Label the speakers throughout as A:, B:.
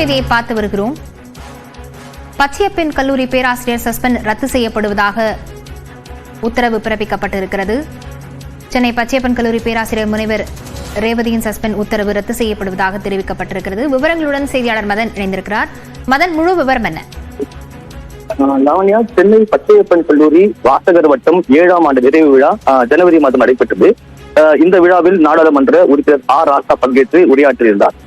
A: செய்தியை பார்த்து வருகிறோம். பச்சையப்பன் கல்லூரி பேராசிரியர் சஸ்பெண்ட் ரத்து செய்யப்படுவதாக உத்தரவு பிறப்பிக்கப்பட்டிருக்கிறது. சென்னை பச்சையப்பன் கல்லூரி பேராசிரியர் முனைவர் ரேவதியின் சஸ்பெண்ட் உத்தரவு ரத்து செய்யப்படுவதாக தெரிவிக்கப்பட்டிருக்கிறது. விவரங்களுடன் செய்தியாளர் மதன் இணைந்திருக்கிறார். மதன், முழு விவரம் என்ன?
B: லாவண்யா, சென்னை பச்சையப்பன் கல்லூரி வாசகர் வட்டம் 7ஆம் ஆண்டு நிறைவு விழா ஜனவரி மாதம் நடைபெற்றது. இந்த விழாவில் நாடாளுமன்ற உறுப்பினர் ராசா பங்கேற்று உரையாற்றியிருந்தார்.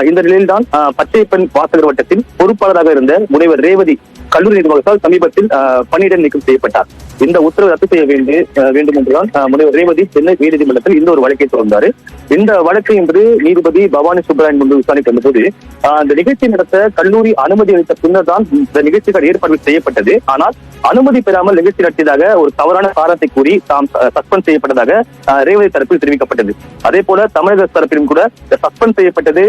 B: இந்த நிலையில்தான் பச்சையப்பன் வாசகர் வட்டத்தின் பொறுப்பாளராக இருந்த முனைவர் ரேவதி கல்லூரி நிர்வாகத்தால் சமீபத்தில் பணியிட நீக்கம் செய்யப்பட்டார். இந்த உத்தரவு ரத்து செய்ய வேண்டும் என்றுதான் முனைவர் ரேவதி சென்னை உயர்நீதிமன்றத்தில் இந்த ஒரு வழக்கை தொடர்ந்தார். இந்த வழக்கு என்பது நீதிபதி பவானி சுப்பராயன் முன்பு விசாரிக்க வந்தபோது அந்த நிகழ்ச்சி நடத்த கல்லூரி அனுமதி அளித்த பின்னர் தான் இந்த நிகழ்ச்சிகள் ஏற்பாடு செய்யப்பட்டது. ஆனால் அனுமதி பெறாமல் நிகழ்ச்சி நடத்தியதாக ஒரு தவறான காரணத்தை கூறி தாம் சஸ்பெண்ட் செய்யப்பட்டதாக ரேவதி தரப்பில் தெரிவிக்கப்பட்டது. அதே போல தமிழக தரப்பிலும் கூட சஸ்பெண்ட் செய்யப்பட்டது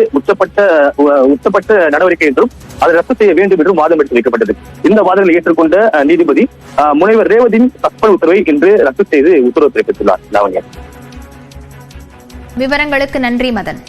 B: உச்சப்பட்ட நடவடிக்கை என்றும் அதை ரத்து செய்ய வேண்டும் என்றும் வாதம் எடுத்து வைக்கப்பட்டது. இந்த வாதங்களை ஏற்றுக்கொண்ட நீதிபதி முனைவர் ரேவதியின் சஸ்பெண்ட் உத்தரவை இன்று ரத்து செய்து உத்தரவு பிறப்பித்துள்ளார்.
A: விவரங்களுக்கு நன்றி மதன்.